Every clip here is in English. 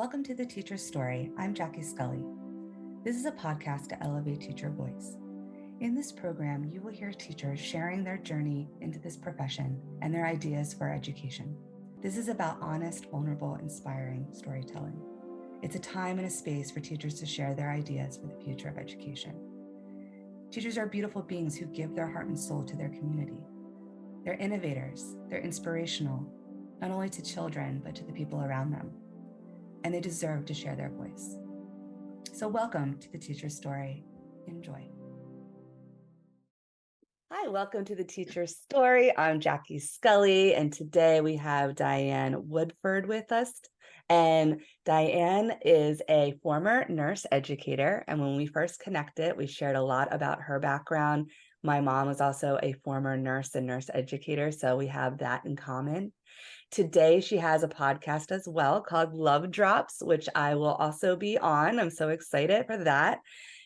Welcome to The Teacher's Story. I'm Jackie Scully. This is a podcast to elevate teacher voice. In this program, you will hear teachers sharing their journey into this profession and their ideas for education. This is about honest, vulnerable, inspiring storytelling. It's a time and a space for teachers to share their ideas for the future of education. Teachers are beautiful beings who give their heart and soul to their community. They're innovators, they're inspirational, not only to children, but to the people around them. And they deserve to share their voice. So welcome to The Teacher's Story. Enjoy. Hi, welcome to The Teacher's Story. I'm Jackie Scully, and today we have Diane Woodford with us. And Diane is a former nurse educator. And when we first connected, we shared a lot about her background. My mom was also a former nurse and nurse educator, so we have that in common. Today, she has a podcast as well called Love Drops, which I will also be on. I'm so excited for that.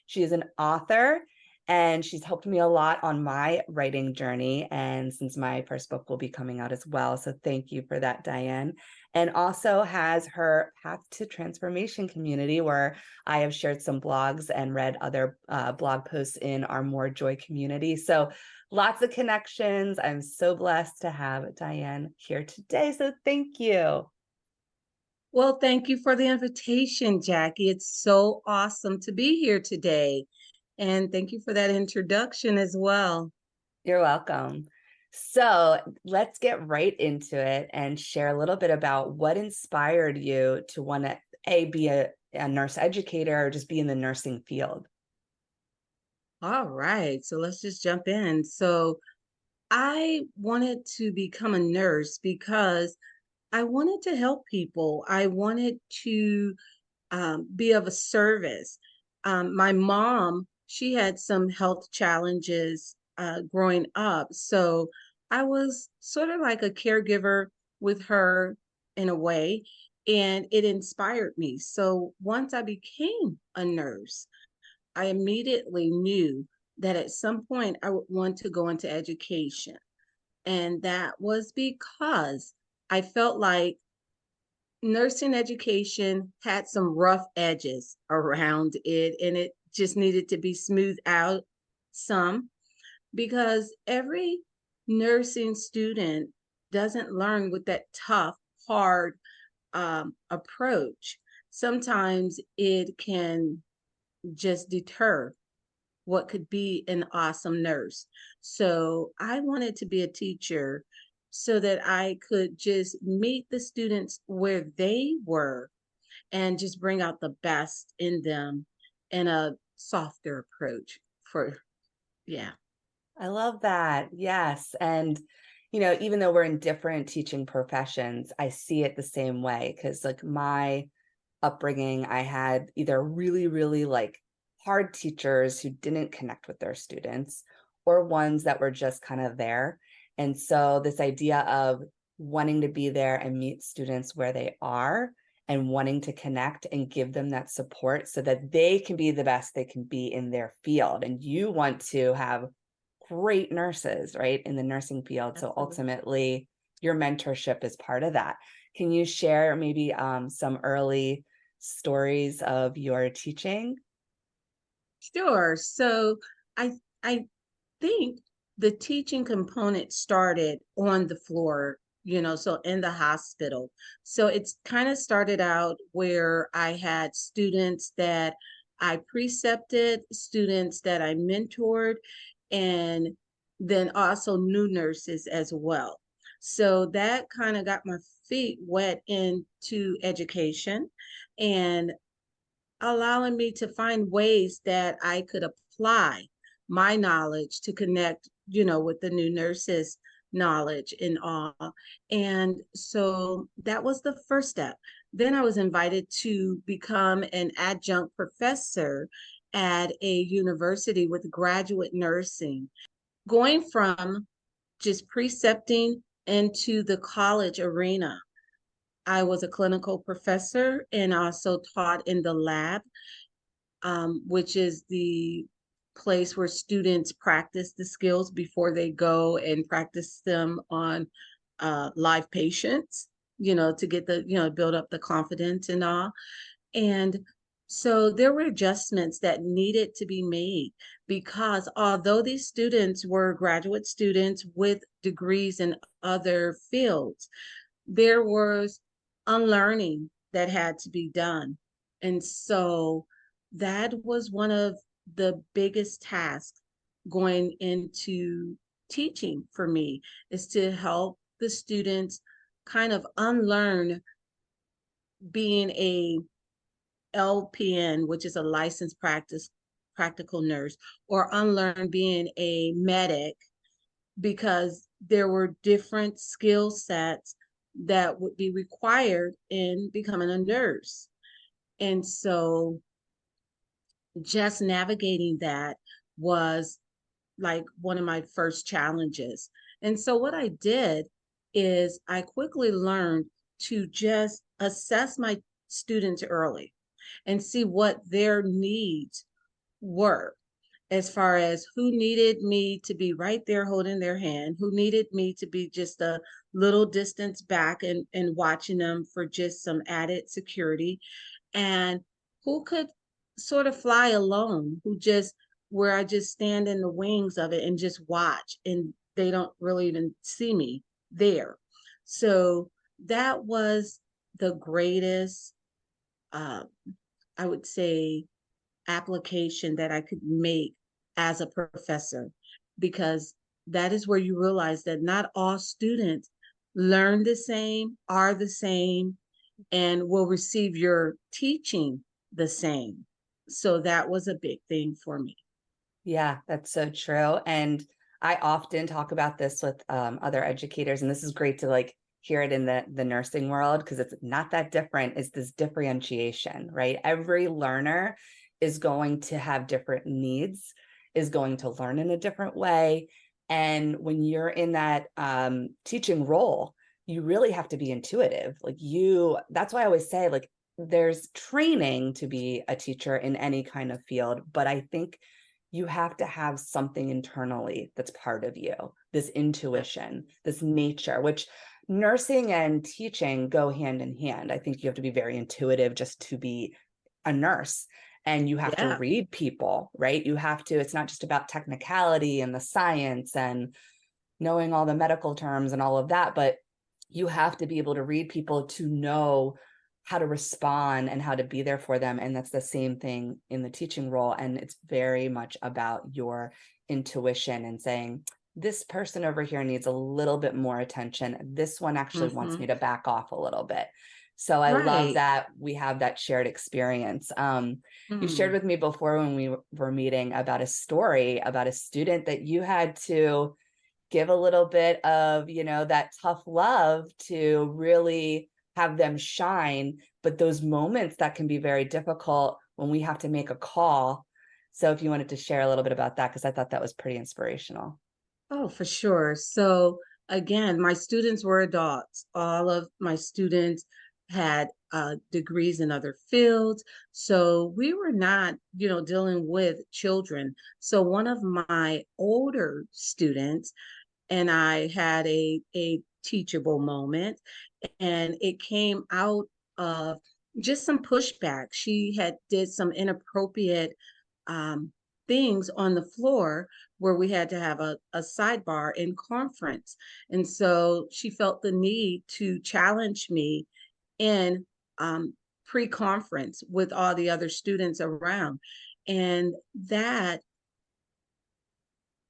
She is an author, and she's helped me a lot on my writing journey. And since my first book will be coming out as well. So thank you for that, Diane. And also has her Path to Transformation community, where I have shared some blogs and read other blog posts in our More Joy community. So lots of connections. I'm so blessed to have Diane here today. So thank you. Well, thank you for the invitation, Jackie. It's so awesome to be here today. And thank you for that introduction as well. You're welcome. So let's get right into it and share a little bit about what inspired you to want to be a nurse educator or just be in the nursing field. All right, so let's just jump in. So I wanted to become a nurse because I wanted to help people. I wanted to be of a service. My mom, she had some health challenges growing up. So I was sort of like a caregiver with her in a way, and it inspired me. So once I became a nurse, I immediately knew that at some point I would want to go into education. And that was because I felt like nursing education had some rough edges around it, and it just needed to be smoothed out some, because every nursing student doesn't learn with that tough, hard approach. Sometimes it can just deter what could be an awesome nurse. So I wanted to be a teacher so that I could just meet the students where they were and just bring out the best in them in a softer approach for, yeah. I love that. Yes. And, even though we're in different teaching professions, I see it the same way. Because like my upbringing, I had either really, really like hard teachers who didn't connect with their students or ones that were just kind of there. And so this idea of wanting to be there and meet students where they are and wanting to connect and give them that support so that they can be the best they can be in their field. And you want to have great nurses, right, in the nursing field. So Absolutely. ultimately, your mentorship is part of that. Can you share maybe some early stories of your teaching? Sure. So I think the teaching component started on the floor, so in the hospital. So it's kind of started out where I had students that I precepted, students that I mentored, and then also new nurses as well. So that kind of got my feet wet into education and allowing me to find ways that I could apply my knowledge to connect, with the new nurses' knowledge and all. And so that was the first step. Then I was invited to become an adjunct professor at a university with graduate nursing, going from just precepting into the college arena. I was a clinical professor and also taught in the lab, which is the place where students practice the skills before they go and practice them on live patients. to get build up the confidence and all. And so there were adjustments that needed to be made because although these students were graduate students with degrees in other fields, there was unlearning that had to be done. And so that was one of the biggest tasks going into teaching for me, is to help the students kind of unlearn being a LPN, which is a licensed practical nurse, or unlearn being a medic, because there were different skill sets that would be required in becoming a nurse. And so just navigating that was like one of my first challenges. And so what I did is I quickly learned to just assess my students early and see what their needs were, as far as who needed me to be right there holding their hand, who needed me to be just a little distance back and watching them for just some added security, and who could sort of fly alone, who just, where I just stand in the wings of it and just watch, and they don't really even see me there. So that was the greatest, uh, I would say, application that I could make as a professor, because that is where you realize that not all students learn the same, are the same, and will receive your teaching the same. So that was a big thing for me. Yeah, that's so true. And I often talk about this with other educators, and this is great to like hear it in the nursing world because it's not that different. It's this differentiation, right? Every learner is going to have different needs, is going to learn in a different way. And when you're in that teaching role, you really have to be intuitive. Like that's why I always say, like, there's training to be a teacher in any kind of field, but I think you have to have something internally that's part of you, this intuition, this nature, which nursing and teaching go hand in hand. I think you have to be very intuitive just to be a nurse. And you have to Yeah. read people, right? You have to, it's not just about technicality and the science and knowing all the medical terms and all of that, but you have to be able to read people to know how to respond and how to be there for them. And that's the same thing in the teaching role. And it's very much about your intuition and saying, this person over here needs a little bit more attention. This one actually wants Mm-hmm. me to back off a little bit. So I love Right. that we have that shared experience. You shared Mm. with me before when we were meeting about a story about a student that you had to give a little bit of, that tough love to really have them shine. But those moments that can be very difficult when we have to make a call. So if you wanted to share a little bit about that, because I thought that was pretty inspirational. Oh, for sure. So again, my students were adults. All of my students had degrees in other fields. So we were not, dealing with children. So one of my older students and I had a teachable moment, and it came out of just some pushback. She had did some inappropriate um, things on the floor where we had to have a sidebar in conference. And so she felt the need to challenge me in pre-conference with all the other students around. And that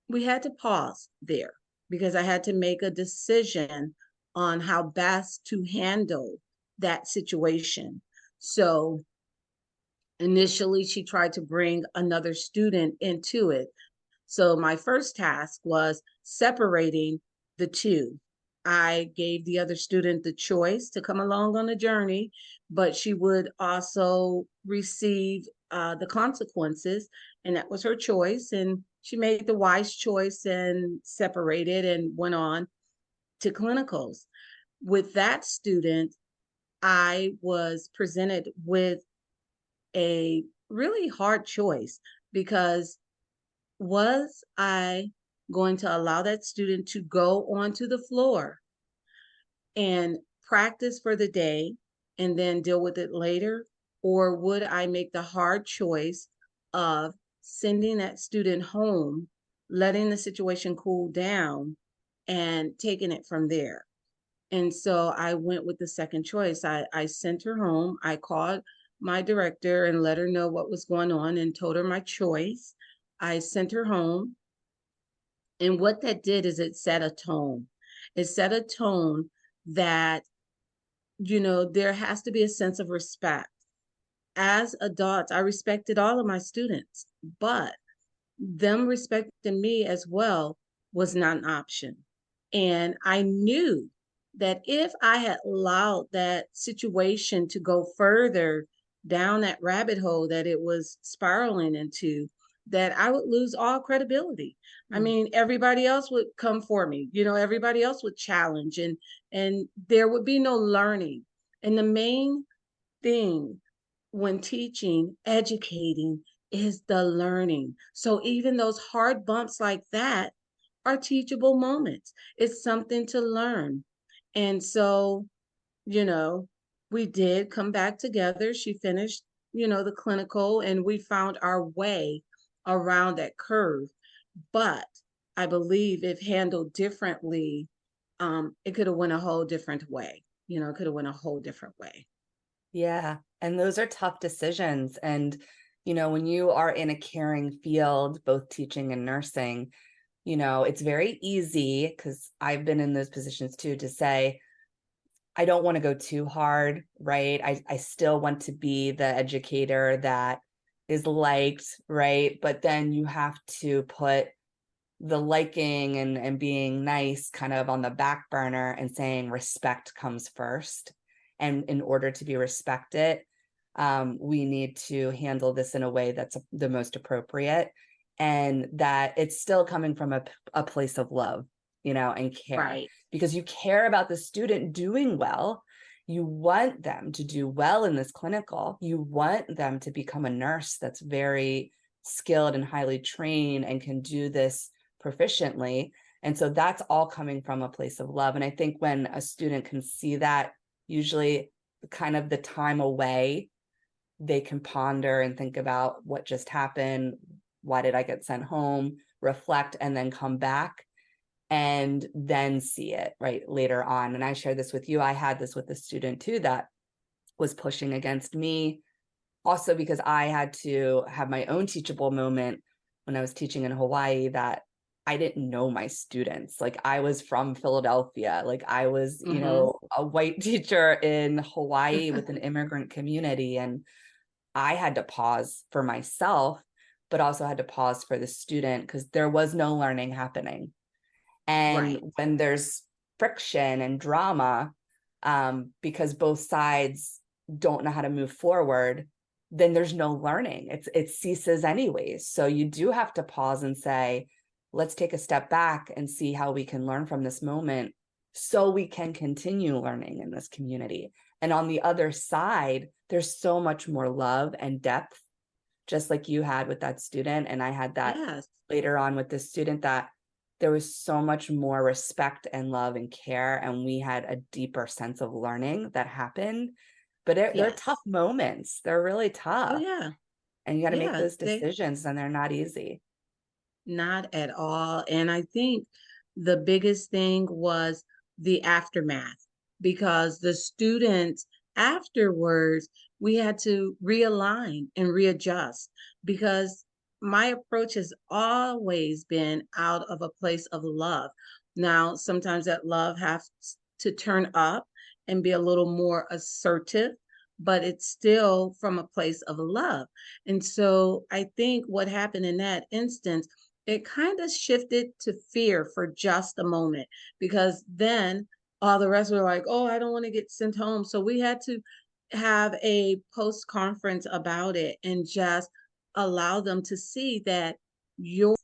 we had to pause there because I had to make a decision on how best to handle that situation. So initially, she tried to bring another student into it. So my first task was separating the two. I gave the other student the choice to come along on the journey, but she would also receive the consequences, and that was her choice. And she made the wise choice and separated and went on to clinicals. With that student, I was presented with a really hard choice, because was I going to allow that student to go onto the floor and practice for the day and then deal with it later? Or would I make the hard choice of sending that student home, letting the situation cool down, and taking it from there? And so I went with the second choice. I sent her home. I called my director and let her know what was going on and told her my choice. I sent her home. And what that did is it set a tone. It set a tone that, there has to be a sense of respect. As adults, I respected all of my students, but them respecting me as well was not an option. And I knew that if I had allowed that situation to go further down that rabbit hole that it was spiraling into, that I would lose all credibility. I Mm. mean, everybody else would come for me, everybody else would challenge, and there would be no learning. And the main thing when teaching, educating, is the learning. So even those hard bumps like that are teachable moments. It's something to learn. And so, you know, we did come back together. She finished, the clinical, and we found our way around that curve. But I believe if handled differently, it could have went a whole different way. It could have went a whole different way. Yeah. And those are tough decisions. And, when you are in a caring field, both teaching and nursing, it's very easy because I've been in those positions too to say, I don't want to go too hard, right? I still want to be the educator that is liked, right? But then you have to put the liking and being nice kind of on the back burner and saying respect comes first. And in order to be respected, we need to handle this in a way that's the most appropriate, and that it's still coming from a place of love, and care, Right. because you care about the student doing well. You want them to do well in this clinical. You want them to become a nurse that's very skilled and highly trained and can do this proficiently. And so that's all coming from a place of love. And I think when a student can see that, usually kind of the time away, they can ponder and think about what just happened. Why did I get sent home? Reflect, and then come back and then see it right later on. And I shared this with you. I had this with a student too that was pushing against me, also because I had to have my own teachable moment when I was teaching in Hawaii, that I didn't know my students. Like, I was from Philadelphia. Like, I was, Mm-hmm. a white teacher in Hawaii with an immigrant community. And I had to pause for myself, but also had to pause for the student because there was no learning happening. And Right. when there's friction and drama, because both sides don't know how to move forward, then there's no learning. It ceases anyways. So you do have to pause and say, let's take a step back and see how we can learn from this moment so we can continue learning in this community. And on the other side, there's so much more love and depth, just like you had with that student. And I had that Yes. later on with this student, that there was so much more respect and love and care. And we had a deeper sense of learning that happened. But they're tough Yes. moments. They're really Oh, tough. yeah. And you got to make Yeah. those They decisions, and they're not easy. not at all. And I think the biggest thing was the aftermath, because the students afterwards, we had to realign and readjust, because my approach has always been out of a place of love. Now, sometimes that love has to turn up and be a little more assertive, but it's still from a place of love. And so I think what happened in that instance, it kind of shifted to fear for just a moment, because then all the rest were like, oh, I don't want to get sent home. So we had to have a post conference about it and just allow them to see that your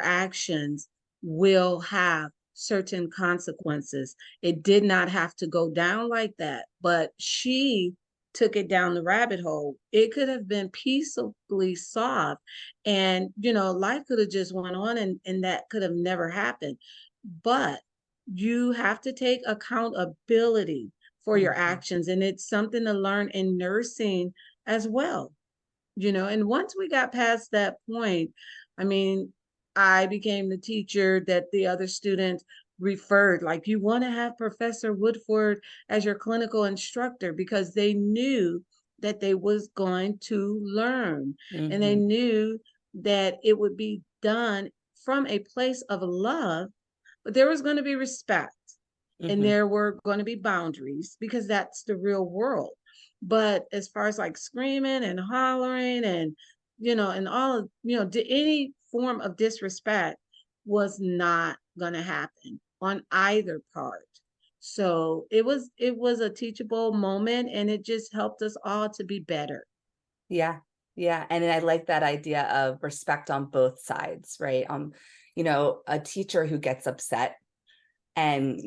actions will have certain consequences. It did not have to go down like that, but she took it down the rabbit hole. It could have been peaceably solved, and life could have just went on, and that could have never happened. But you have to take accountability for your Mhm. actions. And it's something to learn in nursing as well, and once we got past that point, I mean, I became the teacher that the other students referred, like, you want to have Professor Woodford as your clinical instructor, because they knew that they was going to learn, and they Mhm. knew that it would be done from a place of love, but there was going to be respect, and Mhm. there were going to be boundaries, because that's the real world. But as far as like screaming and hollering and and all of any form of disrespect was not going to happen on either part. So it was a teachable moment, and it just helped us all to be better. Yeah. Yeah. And I like that idea of respect on both sides, right? A teacher who gets upset and,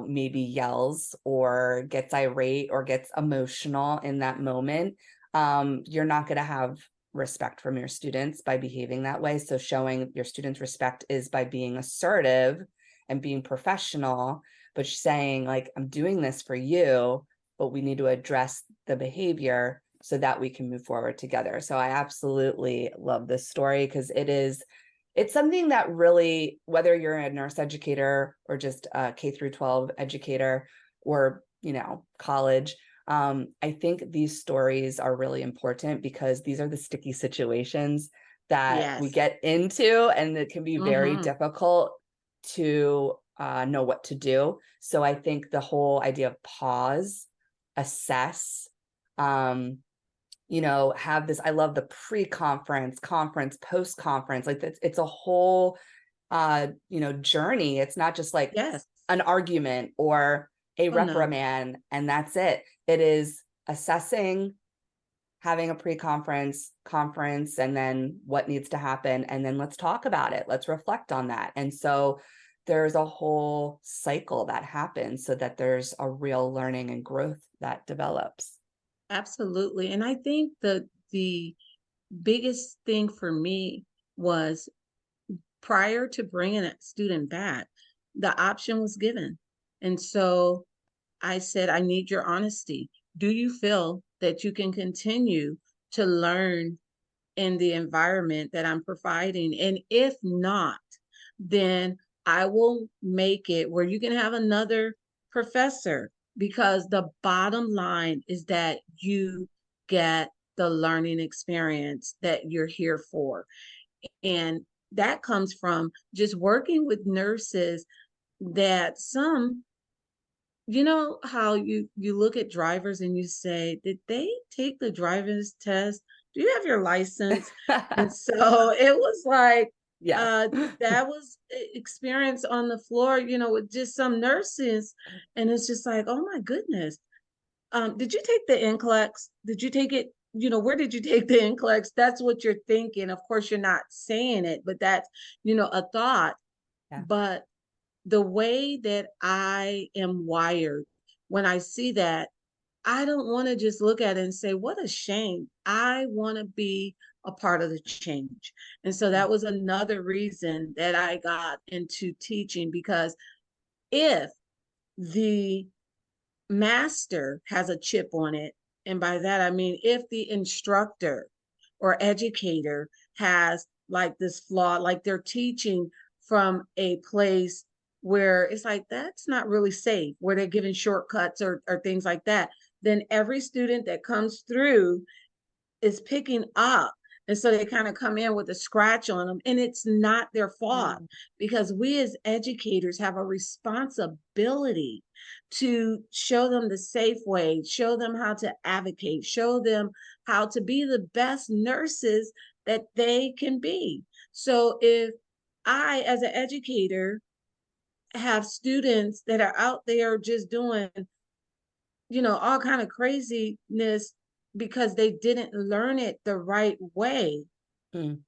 maybe yells or gets irate or gets emotional in that moment, you're not going to have respect from your students by behaving that way. So showing your students respect is by being assertive and being professional, but saying like, I'm doing this for you, but we need to address the behavior so that we can move forward together. So I absolutely love this story because it's something that really, whether you're a nurse educator or just a K through 12 educator or, college, I think these stories are really important because these are the sticky situations that we Yes. get into, and it can be very Mhm. difficult to know what to do. So I think the whole idea of pause, assess, um, have this. I love the pre-conference, conference, post-conference. Like it's a whole journey. It's not just like Yes. an argument or a Oh no. reprimand and that's it. It is assessing, having a pre-conference, conference, and then what needs to happen. And then let's talk about it. Let's reflect on that. And so there's a whole cycle that happens so that there's a real learning and growth that develops. Absolutely. And I think the biggest thing for me was, prior to bringing a student back, the option was given. And so I said, I need your honesty. Do you feel that you can continue to learn in the environment that I'm providing? And if not, then I will make it where you can have another professor, because the bottom line is that you get the learning experience that you're here for. And that comes from just working with nurses, that some, how you look at drivers and you say, did they take the driver's test? Do you have your license? And so it was like, Yeah. uh that was experience on the floor, with just some nurses. And it's just like, oh my goodness, did you take the NCLEX? Did you take it? Where did you take the NCLEX? That's what you're thinking. Of course, you're not saying it, but that's, a thought. Yeah. But the way that I am wired, when I see that, I don't want to just look at it and say, what a shame. I want to be a part of the change. And so that was another reason that I got into teaching, because if the master has a chip on it, and by that I mean if the instructor or educator has like this flaw, like they're teaching from a place where it's like that's not really safe, where they're giving shortcuts or things like that, then every student that comes through is picking up. And so they kind of come in with a scratch on them, and it's not their fault, Mm. because we as educators have a responsibility to show them the safe way, show them how to advocate, show them how to be the best nurses that they can be. So if I, as an educator, have students that are out there just doing all kind of craziness because they didn't learn it the right way, Mm.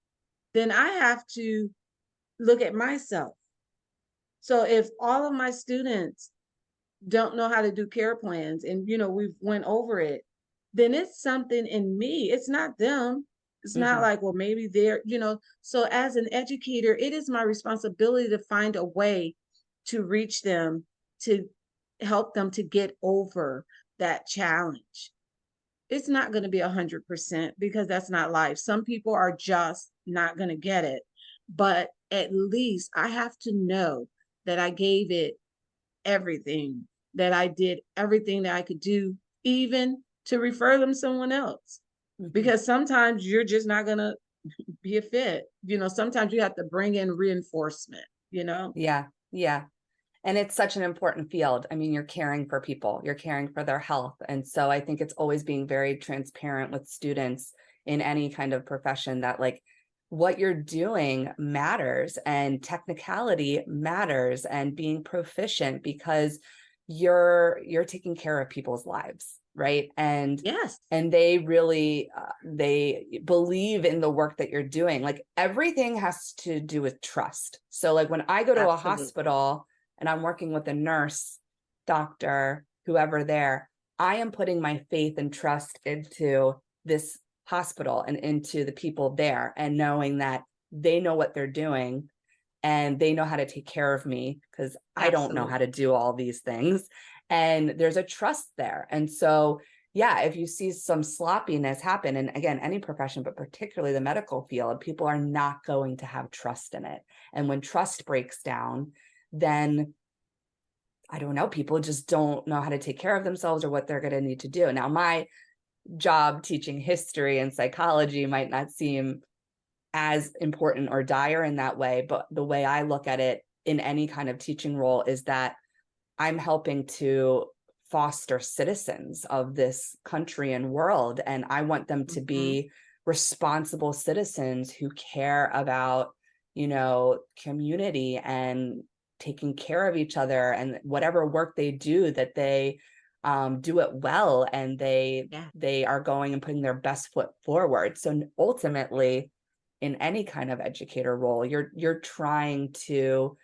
then I have to look at myself. So if all of my students don't know how to do care plans, and we've went over it, then it's something in me. It's not them. It's not Mhm. like, well, maybe so as an educator, it is my responsibility to find a way to reach them, to help them to get over that challenge. It's not going to be 100% because that's not life. Some people are just not going to get it. But at least I have to know that I gave it everything, that I did everything that I could do, even to refer them someone else. Mhm. Because sometimes you're just not going to be a fit. Sometimes you have to bring in reinforcement, you know? Yeah. Yeah. And it's such an important field. I mean, you're caring for people, you're caring for their health. And so I think it's always being very transparent with students in any kind of profession that like what you're doing matters and technicality matters and being proficient because you're taking care of people's lives, right? Yes, And they really they believe in the work that you're doing. Like everything has to do with trust. So like when I go to a absolutely. hospital and I'm working with a nurse, doctor, whoever there, I am putting my faith and trust into this hospital and into the people there and knowing that they know what they're doing and they know how to take care of me because I don't know how to Absolutely. do all these things. And there's a trust there. And so, yeah, if you see some sloppiness happen, and again, any profession, but particularly the medical field, people are not going to have trust in it. And when trust breaks down, then I don't know, people just don't know how to take care of themselves or what they're going to need to do. Now, my job teaching history and psychology might not seem as important or dire in that way, but the way I look at it in any kind of teaching role is that I'm helping to foster citizens of this country and world, and I want them to Hmm. be responsible citizens who care about, community and taking care of each other, and whatever work they do, that they do it well, and they Yeah. they are going and putting their best foot forward. So ultimately, in any kind of educator role, you're trying to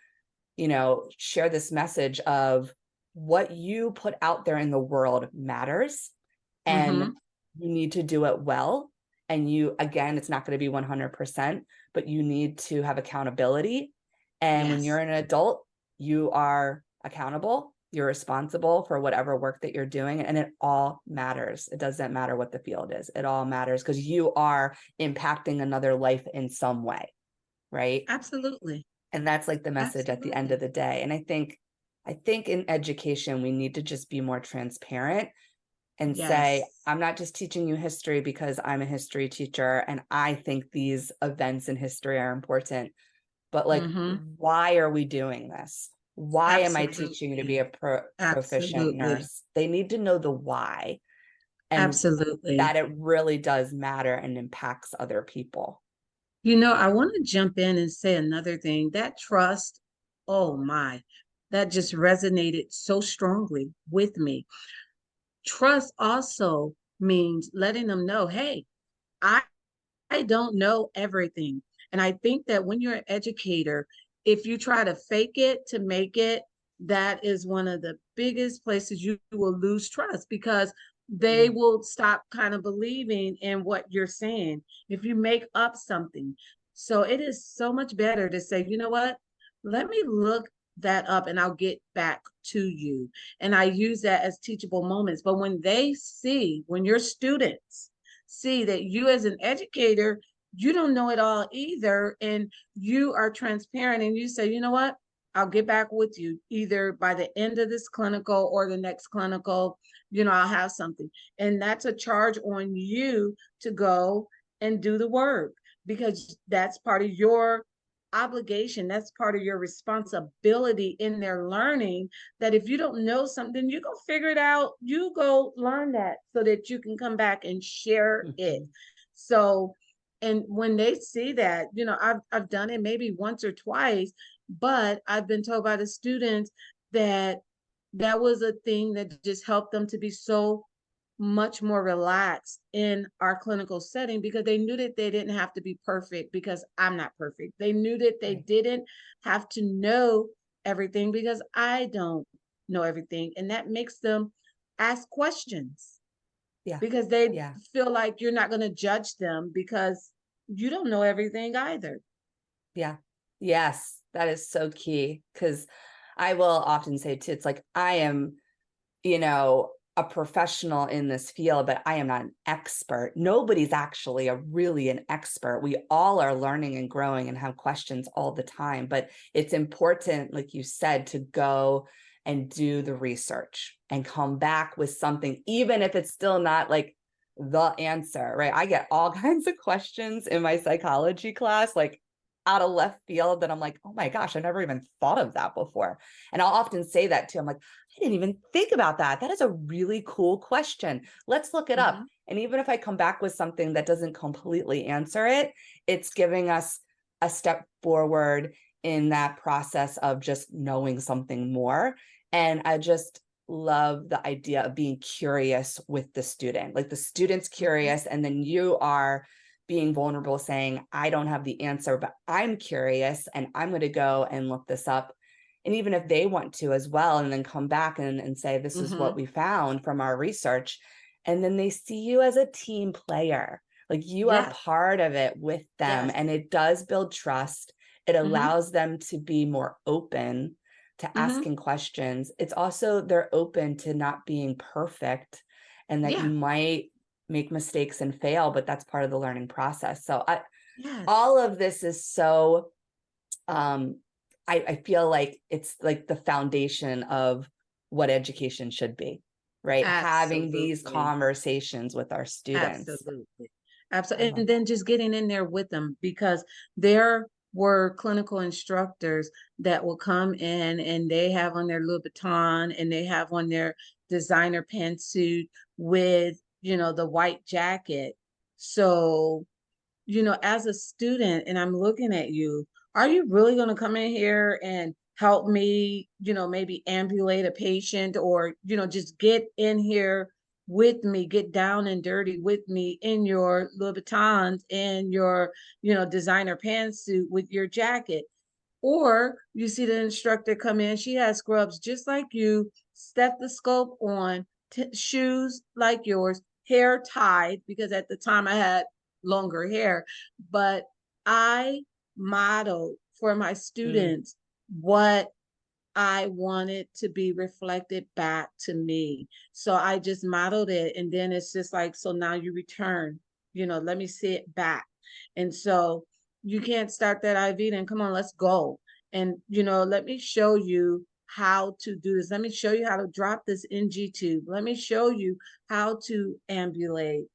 share this message of what you put out there in the world matters, and Hmm. you need to do it well. And you, again, it's not going to be 100%, but you need to have accountability. And when you're Yes. an adult, you are accountable, you're responsible for whatever work that you're doing. And it all matters. It doesn't matter what the field is, it all matters because you are impacting another life in some way, right? Absolutely. And that's like the message at the end of Absolutely. the day. And I think in education we need to just be more transparent and say, Yes. I'm not just teaching you history because I'm a history teacher and I think these events in history are important, but like, Hmm. why are we doing this? Why am I teaching you to be Absolutely. a proficient Absolutely. nurse? They need to know the why, and Absolutely. that it really does matter and impacts other people. I want to jump in and say another thing. That trust, oh my, that just resonated so strongly with me. Trust also means letting them know, hey, I I don't know everything. And I think that when you're an educator, if you try to fake it to make it, that is one of the biggest places you will lose trust because they Mm. will stop kind of believing in what you're saying if you make up something. So it is so much better to say, you know what? Let me look that up and I'll get back to you. And I use that as teachable moments. But when they see, when your students see that you as an educator, you don't know it all either, and you are transparent and you say, you know what, I'll get back with you either by the end of this clinical or the next clinical, I'll have something. And that's a charge on you to go and do the work because that's part of your obligation, that's part of your responsibility in their learning, that if you don't know something, you go figure it out, you go learn that so that you can come back and share it. Mhm. So, and when they see that, I've done it maybe once or twice, but I've been told by the students that that was a thing that just helped them to be so much more relaxed in our clinical setting because they knew that they didn't have to be perfect because I'm not perfect. They knew that they Right. didn't have to know everything because I don't know everything. And that makes them ask questions Yeah. because they Yeah. feel like you're not going to judge them because you don't know everything either. Yeah. Yes, that is so key because I will often say too, it's like I am a professional in this field, but I am not an expert. Nobody's actually really an expert. We all are learning and growing and have questions all the time, but it's important, like you said, to go and do the research and come back with something, even if it's still not like the answer, right? I get all kinds of questions in my psychology class, like out of left field, that I'm like, oh my gosh, I never even thought of that before. And I'll often say that too. I'm like, I didn't even think about that. That is a really cool question. Let's look it up. Mhm. And even if I come back with something that doesn't completely answer it, it's giving us a step forward in that process of just knowing something more. And I just love the idea of being curious with the student. Like the student's Mhm. curious, and then you are being vulnerable, saying, I don't have the answer, but I'm curious and I'm going to go and look this up. And even if they want to as well, and then come back and say, this is what Mhm. we found from our research. And then they see you as a team player, like you are Yes. part of it with them. Yes. And it does build trust. It Mhm. allows them to be more open to Mhm. asking questions. It's also, they're open to not being perfect, and that you Yeah. might make mistakes and fail, but that's part of the learning process. So Yes. all of this is so, um, I feel like it's like the foundation of what education should be, right? Having these Absolutely. conversations with our students. Absolutely. I Absolutely. love And then just getting in there with them, because there were clinical instructors that will come in and they have on their Louboutin and they have on their designer pantsuit with, the white jacket. So, as a student, and I'm looking at you, are you really going to come in here and help me, maybe ambulate a patient, or, just get in here with me, get down and dirty with me in your Louboutins and your, designer pantsuit with your jacket? Or you see the instructor come in, she has scrubs just like you, stethoscope on, shoes like yours, hair tied, because at the time I had longer hair, but I modeled for my Mm, students what I wanted to be reflected back to me. So I just modeled it. And then it's just like, so now you return, let me see it back. And so you can't start that IV, then come on, let's go. And, let me show you how to do this. Let me show you how to drop this NG tube. Let me show you how to ambulate.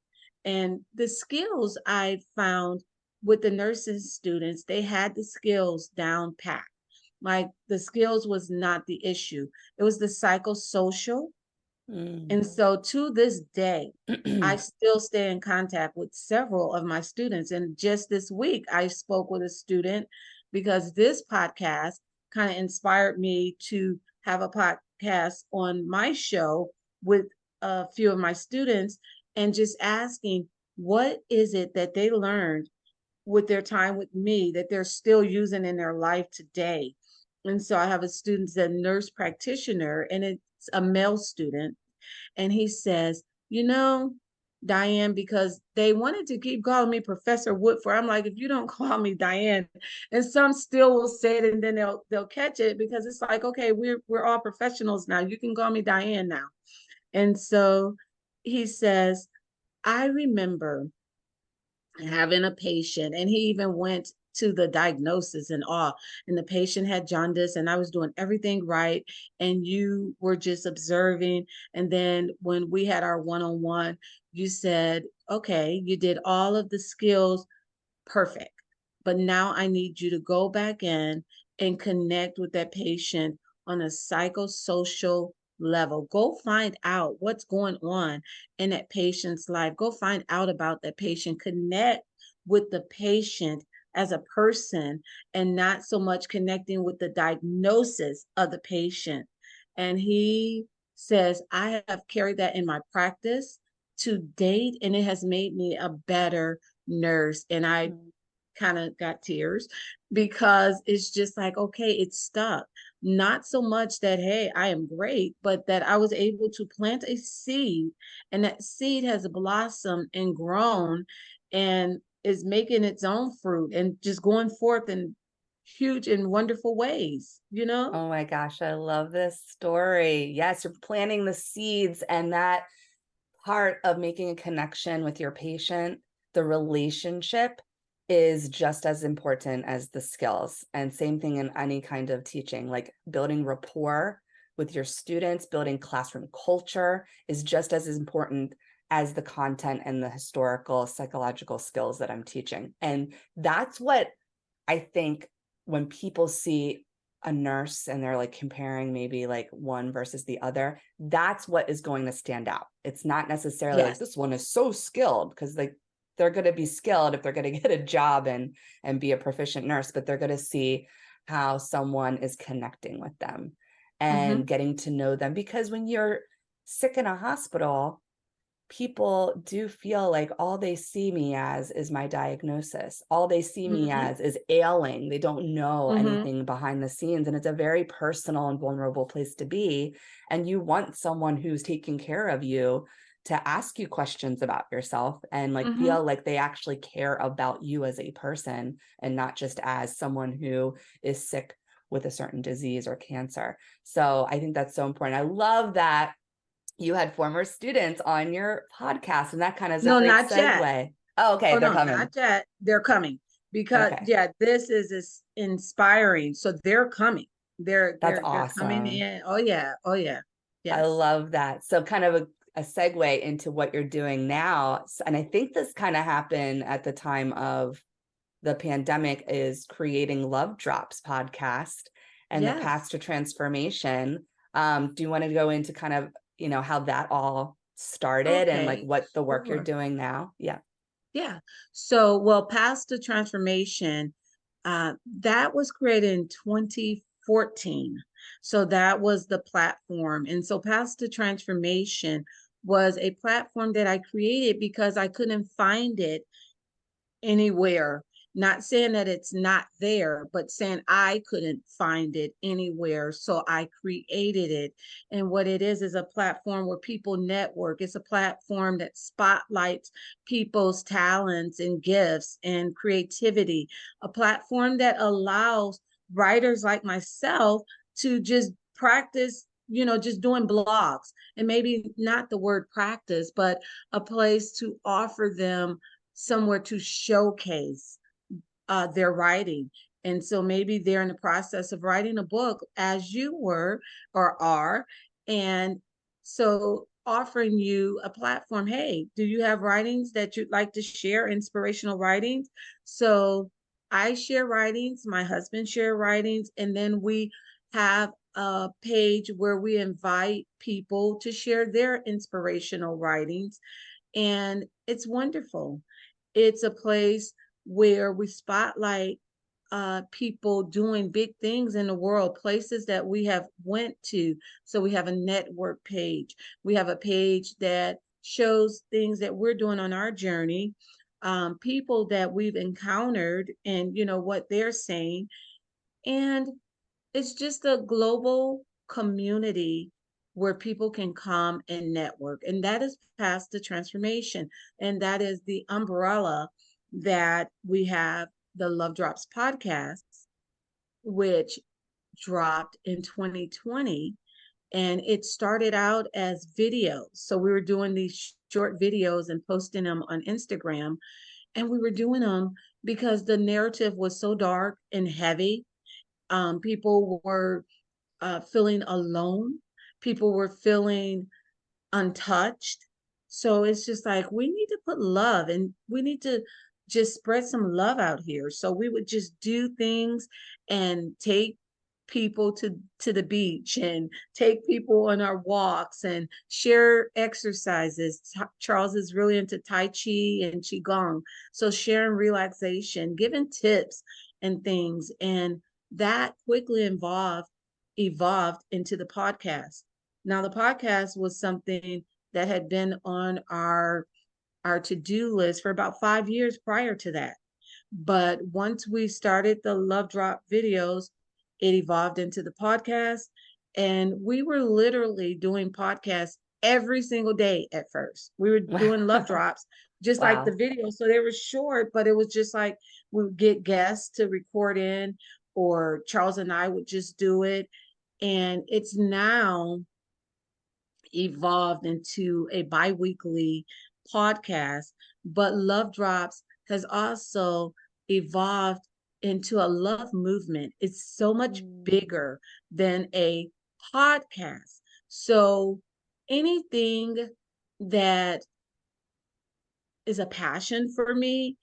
And the skills I found with the nursing students, they had the skills down pat. Like the skills was not the issue. It was the psychosocial. mm. And so to this day, I still stay in contact with several of my students. And just this week, I spoke with a student because this podcast kind of inspired me to have a podcast on my show with a few of my students, and just asking, what is it that they learned with their time with me that they're still using in their life today. And so I have a student, a nurse practitioner, and it's a male student. And he says, Diane, because they wanted to keep calling me Professor Woodford. I'm like, if you don't call me Diane, and some still will say it and then they'll catch it, because it's like, okay, we're all professionals now. You can call me Diane now. And so he says, I remember having a patient, and he even went to the diagnosis and all, and the patient had jaundice and I was doing everything right, and you were just observing. And then when we had our one-on-one, you said, okay, you did all of the skills perfect, but now I need you to go back in and connect with that patient on a psychosocial level. Go find out what's going on in that patient's life. Go find out about that patient. Connect with the patient as a person, and not so much connecting with the diagnosis of the patient. And he says, I have carried that in my practice to date, and it has made me a better nurse. And I Mm. kind of got tears, because it's just like, okay, it's stuck. Not so much that, hey, I am great, but that I was able to plant a seed, and that seed has blossomed and grown and is making its own fruit and just going forth and huge and wonderful ways, you know? Oh my gosh, I love this story. Yes, you're planting the seeds, and that part of making a connection with your patient, the relationship is just as important as the skills. And same thing in any kind of teaching, like building rapport with your students, building classroom culture is just as important as the content and the historical psychological skills that I'm teaching. And that's what I think when people see a nurse and they're like comparing maybe like one versus the other, that's what is going to stand out. It's not necessarily like Yes. this one is so skilled, because like they're going to be skilled if they're going to get a job and be a proficient nurse, but they're going to see how someone is connecting with them Mm-hmm. and getting to know them. Because when you're sick in a hospital, people do feel like all they see me as is my diagnosis. All they see me Mm-hmm. as is ailing. They don't know Mm-hmm. anything behind the scenes. And it's a very personal and vulnerable place to be. And you want someone who's taking care of you to ask you questions about yourself and like Mm-hmm. feel like they actually care about you as a person and not just as someone who is sick with a certain disease or cancer. So I think that's so important. I love that you had former students on your podcast, and that kind of is a No, great not yet. segue. Oh, okay, Oh they're no, not coming. yet. They're coming because Okay, yeah, this is inspiring. So they're coming. They're that's they're they're coming awesome. in. Oh yeah. Oh yeah. I Yes. love that. So kind of a segue into what you're doing now. And I think this kind of happened at the time of the pandemic, is creating Love Drops podcast and the Yes. path to transformation. Do you want to go into kind of, how that all started and like Okay. what the work you're Sure. doing now? Yeah. Yeah. So, well, past the transformation, that was created in 2014. So that was the platform. And so past the transformation was a platform that I created because I couldn't find it anywhere. Not saying that it's not there, but saying I couldn't find it anywhere. So I created it. And what it is a platform where people network. It's a platform that spotlights people's talents and gifts and creativity, a platform that allows writers like myself to just practice, just doing blogs, and maybe not the word practice, but a place to offer them somewhere to showcase their writing. And so maybe they're in the process of writing a book as you were or are. And so offering you a platform. Hey, do you have writings that you'd like to share, inspirational writings? So I share writings, my husband share writings, and then we have a page where we invite people to share their inspirational writings. And it's wonderful. It's a place where we spotlight people doing big things in the world, places that we have went to. So we have a network page. We have a page that shows things that we're doing on our journey, people that we've encountered, and what they're saying. And it's just a global community where people can come and network. And that is past the transformation. And that is the umbrella that we have, the Love Drops podcast, which dropped in 2020. And it started out as videos. So we were doing these short videos and posting them on Instagram. And we were doing them because the narrative was so dark and heavy. People were feeling alone. People were feeling untouched. So it's just like we need to put love, and we need to just spread some love out here. So we would just do things and take people to the beach and take people on our walks and share exercises. Charles is really into Tai Chi and Qigong. So sharing relaxation, giving tips and things. And that quickly evolved into the podcast. Now, the podcast was something that had been on our to-do list for about 5 years prior to that. But once we started the Love Drop videos, it evolved into the podcast. And we were literally doing podcasts every single day at first. We were doing Love Drops, just like the Wow. video. So they were short, but it was just like we would get guests to record in. or Charles and I would just do it. And it's now evolved into a bi-weekly podcast, but Love Drops has also evolved into a love movement. It's so much Mm. bigger than a podcast. So anything that is a passion for me,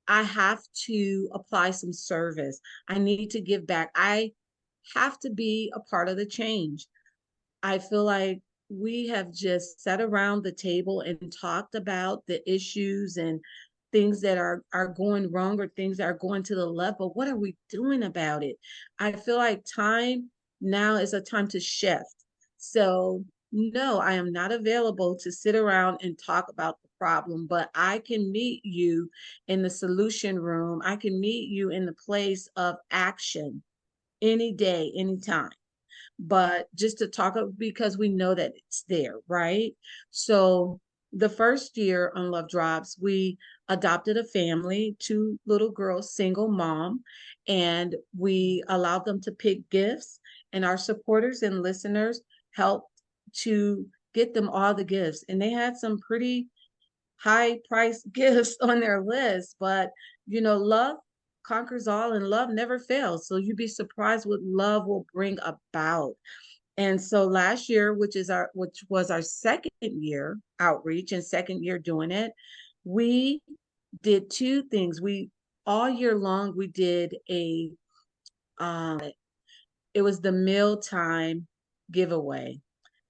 I have to apply some service. I need to give back. I have to be a part of the change. I feel like we have just sat around the table and talked about the issues and things that are going wrong or things that are going to the left, but what are we doing about it? I feel like time now is a time to shift. So no, I am not available to sit around and talk about the problem, but I can meet you in the solution room. I can meet you in the place of action any day, anytime, but just to talk because we know that it's there, right? So the first year on Love Drops, we adopted a family, two little girls, single mom, and we allowed them to pick gifts, and our supporters and listeners helped to get them all the gifts. And they had some pretty high price gifts on their list, but love conquers all and love never fails. So you'd be surprised what love will bring about. And so last year, which was our second year outreach and second year doing it, we did two things. We all year long we did a it was the mealtime giveaway.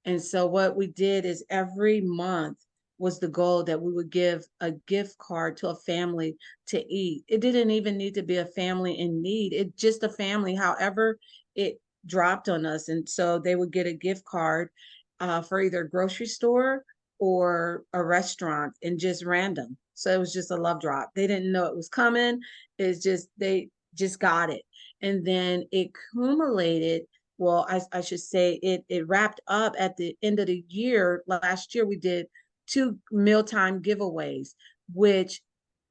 And so what we did is every month was the goal that we would give a gift card to a family to eat. It didn't even need to be a family in need. It just a family, however it dropped on us. And so they would get a gift card for either a grocery store or a restaurant and just random. So it was just a love drop. They didn't know it was coming. It's just they just got it. And then it accumulated, well, I should say it wrapped up at the end of the year. Last year we did two mealtime giveaways, which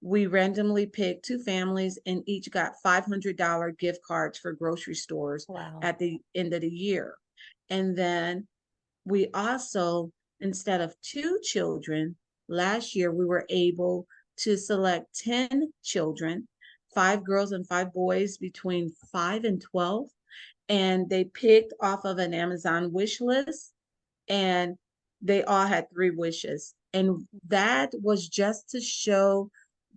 we randomly picked two families and each got $500 gift cards for grocery stores Wow. at the end of the year. And then we also, instead of two children, last year we were able to select 10 children, five girls and five boys between 5 and 12, and they picked off of an Amazon wish list, and they all had three wishes. And that was just to show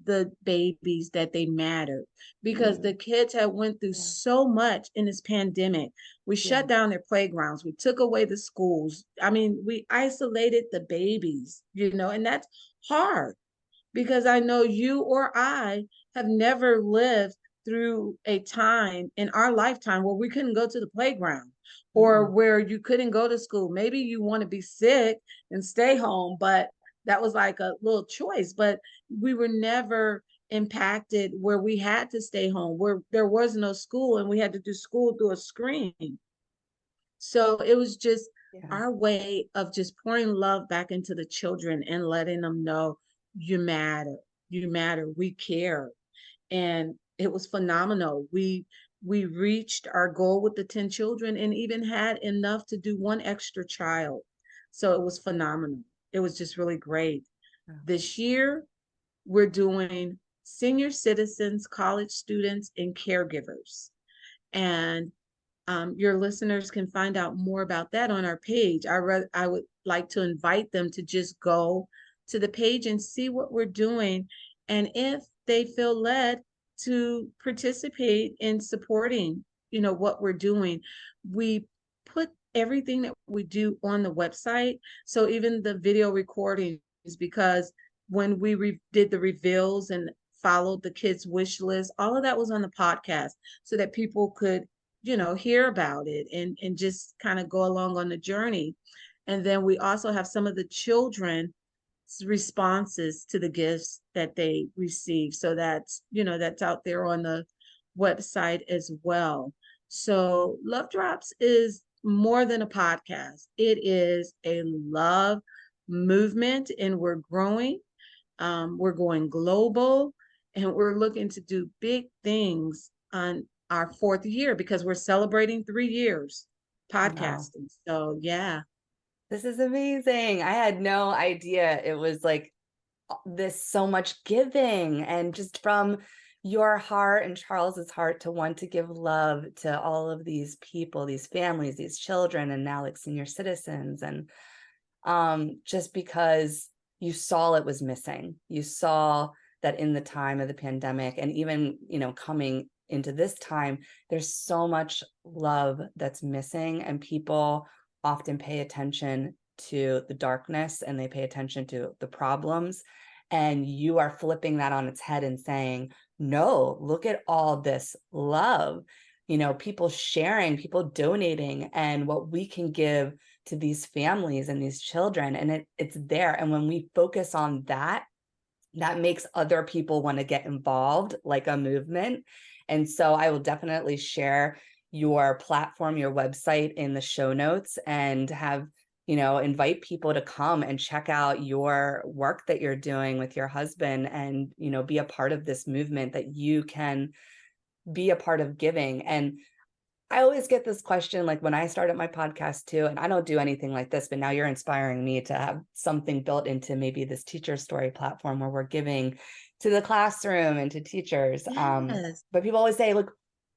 the babies that they mattered, because the Mm. kids had went through Yeah. so much in this pandemic. We Yeah. shut down their playgrounds, we took away the schools. I mean, we isolated the babies, and that's hard, because I know you or I have never lived through a time in our lifetime where we couldn't go to the playground or Mm-mm. where you couldn't go to school. Maybe you want to be sick and stay home, but that was like a little choice. But we were never impacted where we had to stay home, where there was no school and we had to do school through a screen. So it was just Yeah. our way of just pouring love back into the children and letting them know you matter, we care. And it was phenomenal. We reached our goal with the 10 children and even had enough to do one extra child. So it was phenomenal. It was just really great. Wow. This year, we're doing senior citizens, college students, and caregivers. And your listeners can find out more about that on our page. I would like to invite them to just go to the page and see what we're doing. And if they feel led to participate in supporting, what we're doing, we put everything that we do on the website. So even the video recordings, because when we did the reveals and followed the kids' wish list, all of that was on the podcast so that people could hear about it and just kind of go along on the journey. And then we also have some of the children responses to the gifts that they receive, so that's out there on the website as well. So Love Drops is more than a podcast. It is a love movement, and we're growing. We're going global, and we're looking to do big things on our fourth year because we're celebrating 3 years Wow. podcasting. So yeah. This is amazing. I had no idea it was like this so much giving and just from your heart and Charles's heart to want to give love to all of these people, these families, these children, and now like senior citizens. And just because you saw it was missing, you saw that in the time of the pandemic and even, coming into this time, there's so much love that's missing, and people often pay attention to the darkness and they pay attention to the problems. And you are flipping that on its head and saying, no, look at all this love, people sharing, people donating, and what we can give to these families and these children. And it's there. And when we focus on that, that makes other people want to get involved, like a movement. And so I will definitely share your platform, your website in the show notes, and have, invite people to come and check out your work that you're doing with your husband and, be a part of this movement that you can be a part of giving. And I always get this question, like when I started my podcast too, and I don't do anything like this, but now you're inspiring me to have something built into maybe this teacher story platform where we're giving to the classroom and to teachers. Yes. But people always say, like,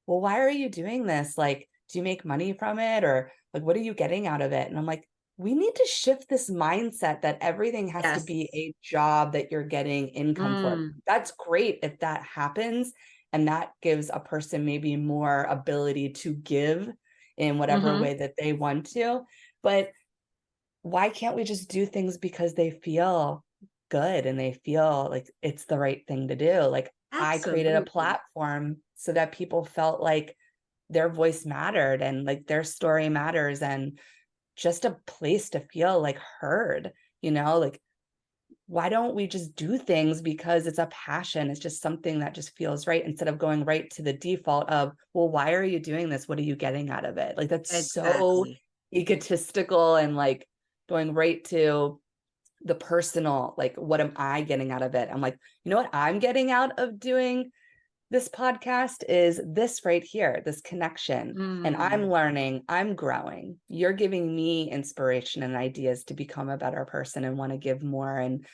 well, why are you doing this? Like, do you make money from it? Or like, what are you getting out of it? And I'm like, we need to shift this mindset that everything has to Yes. be a job that you're getting income for. Mm. That's great if that happens. And that gives a person maybe more ability to give in whatever Mm-hmm. way that they want to. But why can't we just do things because they feel good and they feel like it's the right thing to do? Like I created a Absolutely. platform so that people felt like their voice mattered and like their story matters, and just a place to feel like heard, like why don't we just do things because it's a passion? It's just something that just feels right, instead of going right to the default of, well, why are you doing this? What are you getting out of it? Like that's so Exactly. egotistical, and like going right to the personal, like, what am I getting out of it? I'm like, what I'm getting out of doing this podcast is this right here, this connection. And I'm Mm. learning, I'm growing. You're giving me inspiration and ideas to become a better person and want to give more. And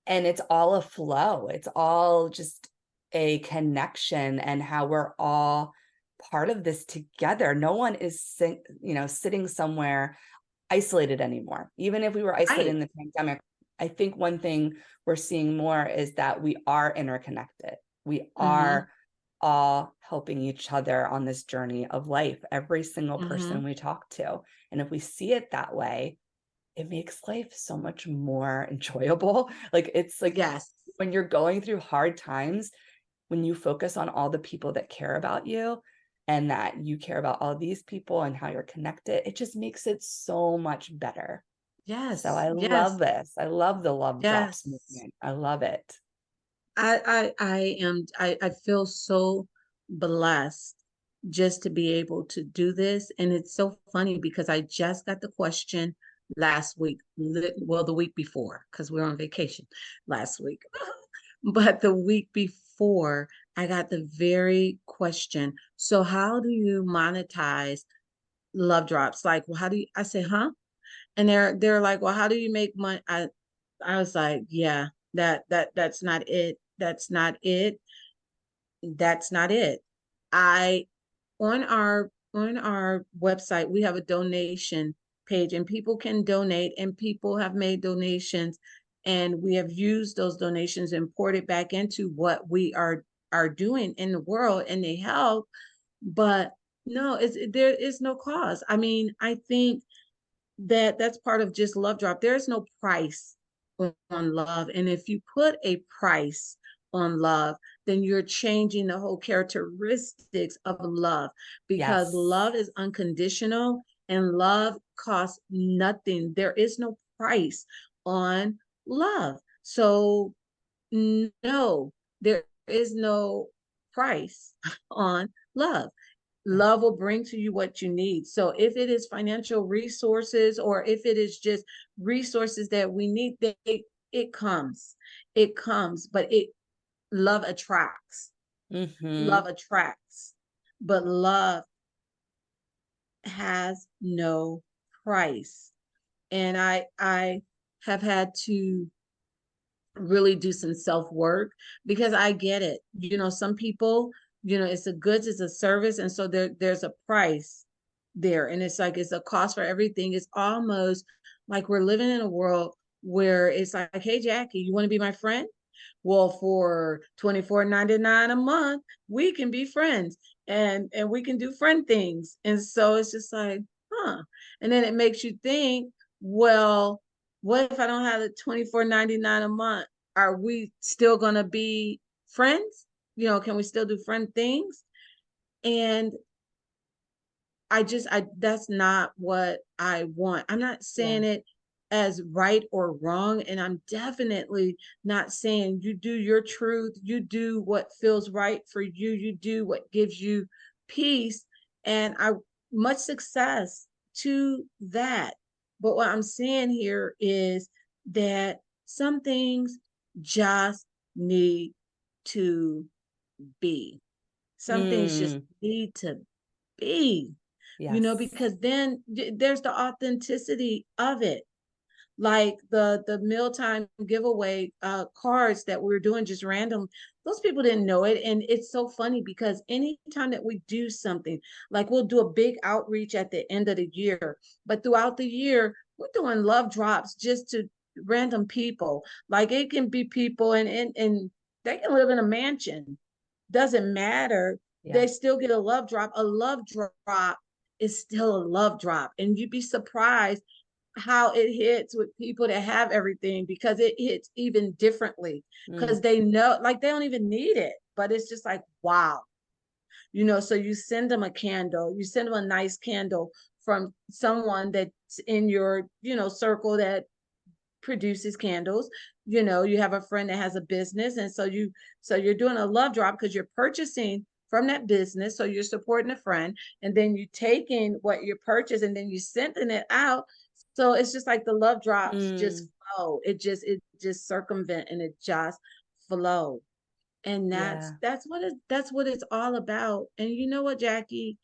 it's all a flow. It's all just a connection, and how we're all part of this together. No one is sitting somewhere isolated anymore. Even if we were isolated Right. in the pandemic, I think one thing we're seeing more is that we are interconnected. We Mm-hmm. are all helping each other on this journey of life, every single Mm-hmm. person we talk to. And if we see it that way, it makes life so much more enjoyable. Like it's like Yes. when you're going through hard times, when you focus on all the people that care about you and that you care about all these people and how you're connected, it just makes it so much better. So Yes. I love Yes. this. I love the love drops Yes. movement. I love it. I feel so blessed just to be able to do this. And it's so funny because I just got the question last week, well, the week before, because we were on vacation last week. But the week before, I got the very question. So how do you monetize love drops? Like, well, how do you, I say, huh? And they're like, well, how do you make money? I was like, yeah, that's not it. That's not it. That's not it. I on our website, we have a donation page and people can donate, and people have made donations, and we have used those donations and poured it back into what we are doing in the world, and they help. But no, there is no cause. I mean, I think that's part of just love drop. There's no price on love. And if you put a price on love, then you're changing the whole characteristics of love, because Yes. love is unconditional and love costs nothing. There is no price on love. So no, there is no price on love. Yeah. Love will bring to you what you need. So if it is financial resources, or if it is just resources that we need, it comes. It comes, but it love attracts. Mm-hmm. Love attracts. but love has no price. And I have had to really do some self work because I get it. Some people, it's a goods, it's a service, and so there's a price there, and it's like it's a cost for everything. It's almost like we're living in a world where it's like, hey Jackie, you want to be my friend? Well, for $24.99 a month, we can be friends, and we can do friend things. And so it's just like, huh. And then it makes you think, well, what if I don't have the $24.99 a month? Are we still gonna be friends? Can we still do friend things? And I that's not what I want. I'm not Yeah. saying it as right or wrong, and I'm definitely not saying you do your truth, you do what feels right for you, you do what gives you peace, and I much success to that. But what I'm saying here is that some things just need to be. Some things just Mm, need to be, yes. because then there's the authenticity of it. Like the mealtime giveaway cards that we were doing just random, those people didn't know it. And it's so funny because anytime that we do something, like we'll do a big outreach at the end of the year, but throughout the year, we're doing love drops just to random people. Like it can be people and they can live in a mansion, doesn't matter. Yeah. They still get a love drop. A love drop is still a love drop. And you'd be surprised how it hits with people that have everything, because it hits even differently Mm, because they know, like, they don't even need it. But it's just like, wow. So you send them a candle, you send them a nice candle from someone that's in your, circle that produces candles. You have a friend that has a business, and so you're doing a love drop because you're purchasing from that business, so you're supporting a friend, and then you taking what you purchased and then you sending it out. So it's just like the love drops just mm, flow. It just circumvent, and it just flow. And yeah. that's what it's all about. And you know what, Jackie,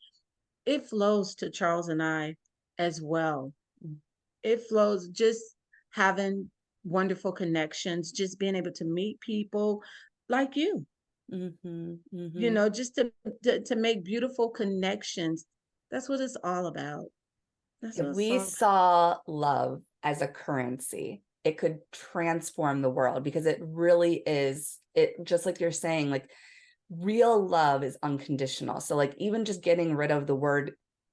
it flows to Charles and I as well. Mm, It flows just having wonderful connections, just being able to meet people like you, mm-hmm, mm-hmm. just to make beautiful connections. That's what it's all about. That's If what it's we all about. saw love as a currency, it could transform the world because it really is it just like you're saying, like real love is unconditional. So like even just getting rid of the word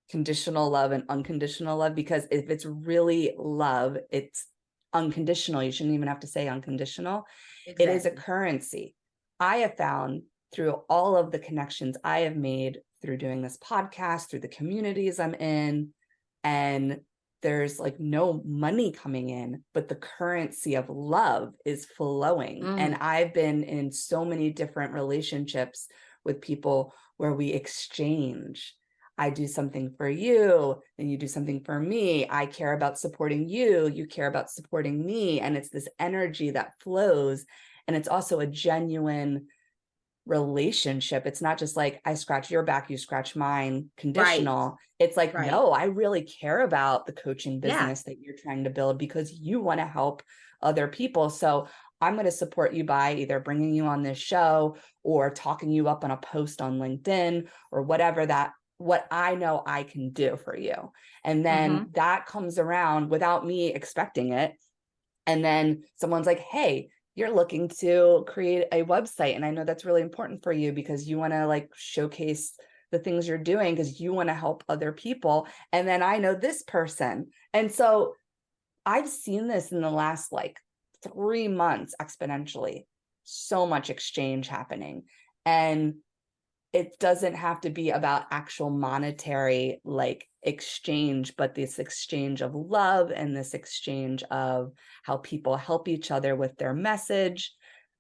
conditional love and unconditional love, because if it's really love, it's unconditional. You shouldn't even have to say unconditional. It is a Exactly. currency. I have found through all of the connections I have made through doing this podcast, through the communities I'm in, and there's like no money coming in, but the currency of love is flowing. And Mm, I've been in so many different relationships with people where we exchange. I do something for you, then you do something for me. I care about supporting you, you care about supporting me. And it's this energy that flows. And it's also a genuine relationship. It's not just like I scratch your back, you scratch mine, right. conditional. It's like, Right. no, I really care about the coaching Yeah. business that you're trying to build because you want to help other people. So I'm going to support you by either bringing you on this show or talking you up on a post on LinkedIn or whatever what I know I can do for you. And then Mm-hmm. that comes around without me expecting it. And then someone's like, hey, you're looking to create a website. And I know that's really important for you because you want to like showcase the things you're doing because you want to help other people. And then I know this person. And so I've seen this in the last like 3 months exponentially, so much exchange happening. And it doesn't have to be about actual monetary like exchange, but this exchange of love and this exchange of how people help each other with their message.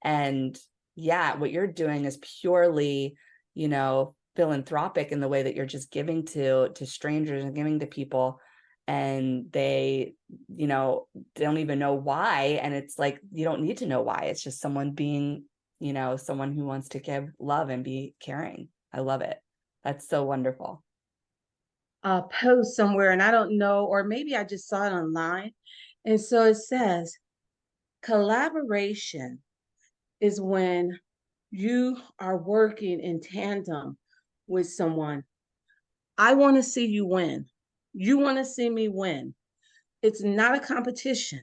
And yeah, what you're doing is purely, philanthropic in the way that you're just giving to strangers and giving to people. And they, don't even know why. And it's like, you don't need to know why. It's just someone being someone who wants to give love and be caring. I love it. That's so wonderful. post somewhere, and I don't know, or maybe I just saw it online. And so it says collaboration is when you are working in tandem with someone. I want to see you win. You want to see me win. It's not a competition.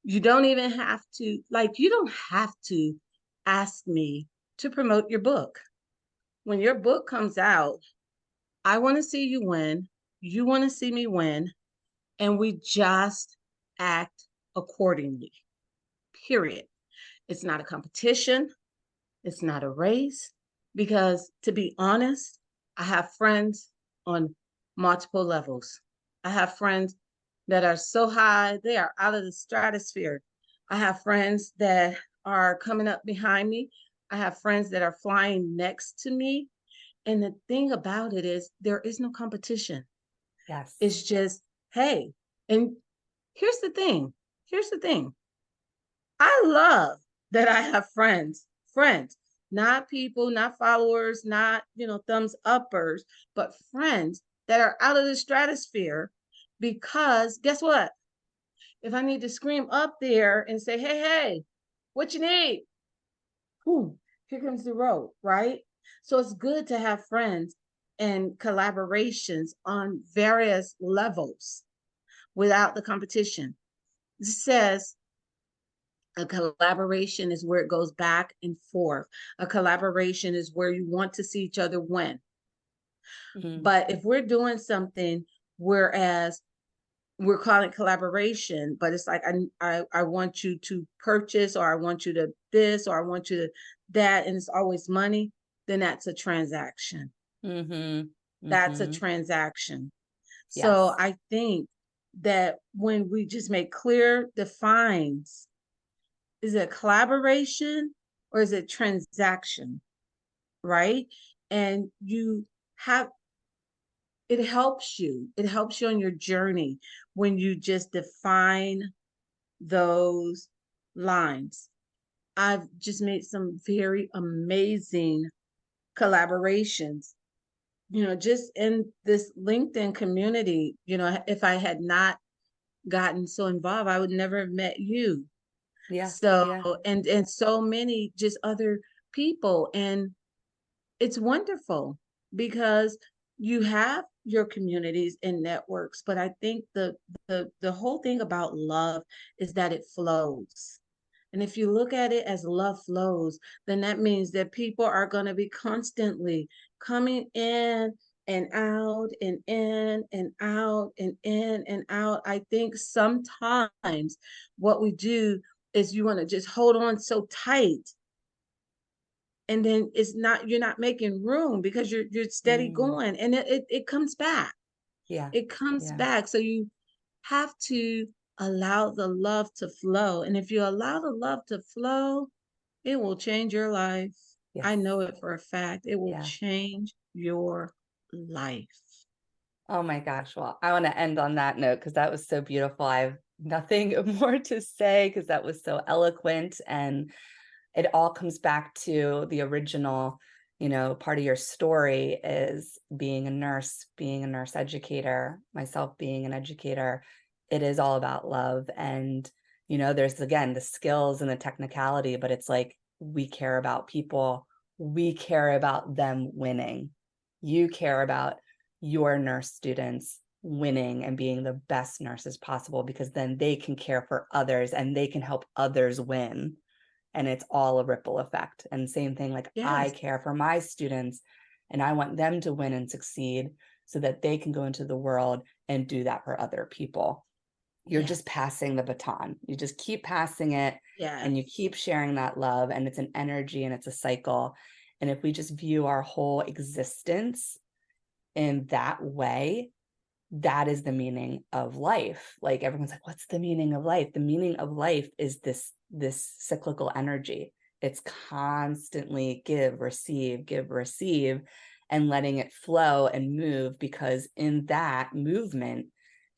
You don't even have to, like, you don't have to ask me to promote your book. When your book comes out, I want to see you win. You want to see me win. And we just act accordingly, period. It's not a competition. It's not a race. Because to be honest, I have friends on multiple levels. I have friends that are so high, they are out of the stratosphere. I have friends that are coming up behind me. I have friends that are flying next to me. And the thing about it is, there is no competition. Yes. It's just, hey, and here's the thing. Here's the thing. I love that I have friends, not people, not followers, not, thumbs uppers, but friends that are out of the stratosphere because guess what? If I need to scream up there and say, hey, what you need? Boom, here comes the road, right? So it's good to have friends and collaborations on various levels without the competition. It says a collaboration is where it goes back and forth. A collaboration is where you want to see each other win. Mm-hmm. But if we're doing something, whereas we're calling collaboration, but it's like I want you to purchase, or I want you to this, or I want you to that, and it's always money, then that's a transaction. Mm-hmm. That's a Mm-hmm. transaction. So Yes. I think that when we just make clear defines, is it collaboration or is it transaction, right? And you have, it helps you on your journey when you just define those lines. I've just made some very amazing collaborations, just in this LinkedIn community. If I had not gotten so involved, I would never have met you. Yeah. So, Yeah. and so many just other people. And it's wonderful because you have your communities and networks, but I think the whole thing about love is that it flows. And if you look at it as love flows, then that means that people are going to be constantly coming in and out and in and out and in and out. I think sometimes what we do is you want to just hold on so tight, and then you're not making room because you're steady Mm. going, and it comes back. Yeah. It comes Yeah. back. So you have to allow the love to flow. And if you allow the love to flow, it will change your life. Yes. I know it for a fact. It will Yeah. change your life. Oh my gosh. Well, I want to end on that note because that was so beautiful. I have nothing more to say because that was so eloquent. And it all comes back to the original, part of your story is being a nurse educator, myself being an educator. It is all about love. And, there's again the skills and the technicality, but it's like we care about people. We care about them winning. You care about your nurse students winning and being the best nurses possible because then they can care for others and they can help others win, and it's all a ripple effect. And same thing, like I Yes. care for my students and I want them to win and succeed so that they can go into the world and do that for other people. You're just Yes. passing the baton. You just keep passing it and you Yes. keep sharing that love, and it's an energy and it's a cycle. And if we just view our whole existence in that way, that is the meaning of life. Like everyone's like, what's the meaning of life? The meaning of life is this cyclical energy. It's constantly give, receive, and letting it flow and move, because in that movement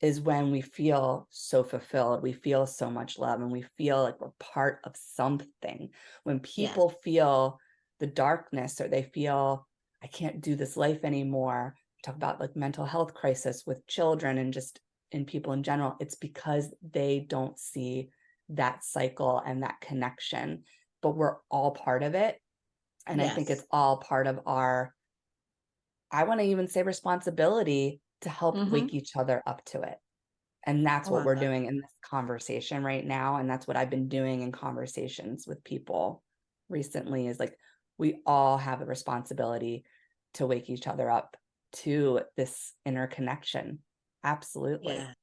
is when we feel so fulfilled. We feel so much love and we feel like we're part of something. When Yes. people feel the darkness or they feel I can't do this life anymore. Talk about like mental health crisis with children and just in people in general. It's because they don't see that cycle and that connection, but we're all part of it. And I think Yes. it's all part of our, I want to even say, responsibility to help Mm-hmm. wake each other up to it. And that's Oh, what I we're love doing in this conversation right now. And that's what I've been doing in conversations with people recently is like, we all have a responsibility to wake each other up to this interconnection. Absolutely. yes.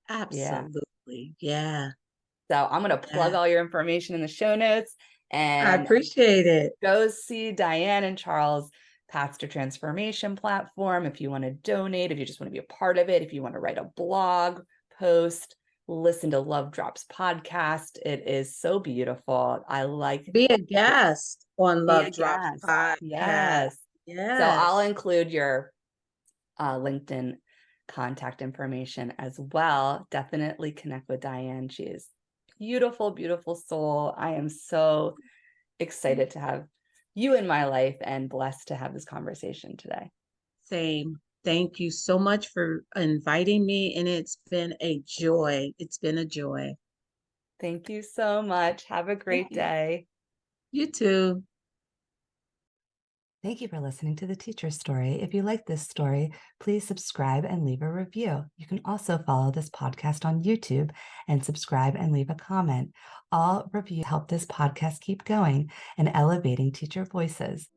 Yeah. Absolutely. Yeah. So I'm going to plug Yeah. all your information in the show notes I and appreciate it. go see Diane and Charles' Paths to Transformation platform if you want to donate, if you just want to be a part of it, if you want to write a blog post, listen to Love Drops podcast. It is so beautiful. I like Be a this. guest on Be a Love Drops guest. podcast. Yes. So I'll Yes. include your LinkedIn contact information as well. Definitely connect with Diane. She is beautiful, beautiful soul. I am so excited to have you in my life and blessed to have this conversation today. Same. Thank you so much for inviting me, and it's been a joy. It's been a joy. Thank you so much. Have a Thank great you. day. You too. Thank you for listening to The Teacher's Story. If you like this story, please subscribe and leave a review. You can also follow this podcast on YouTube and subscribe and leave a comment. All reviews help this podcast keep going and elevating teacher voices.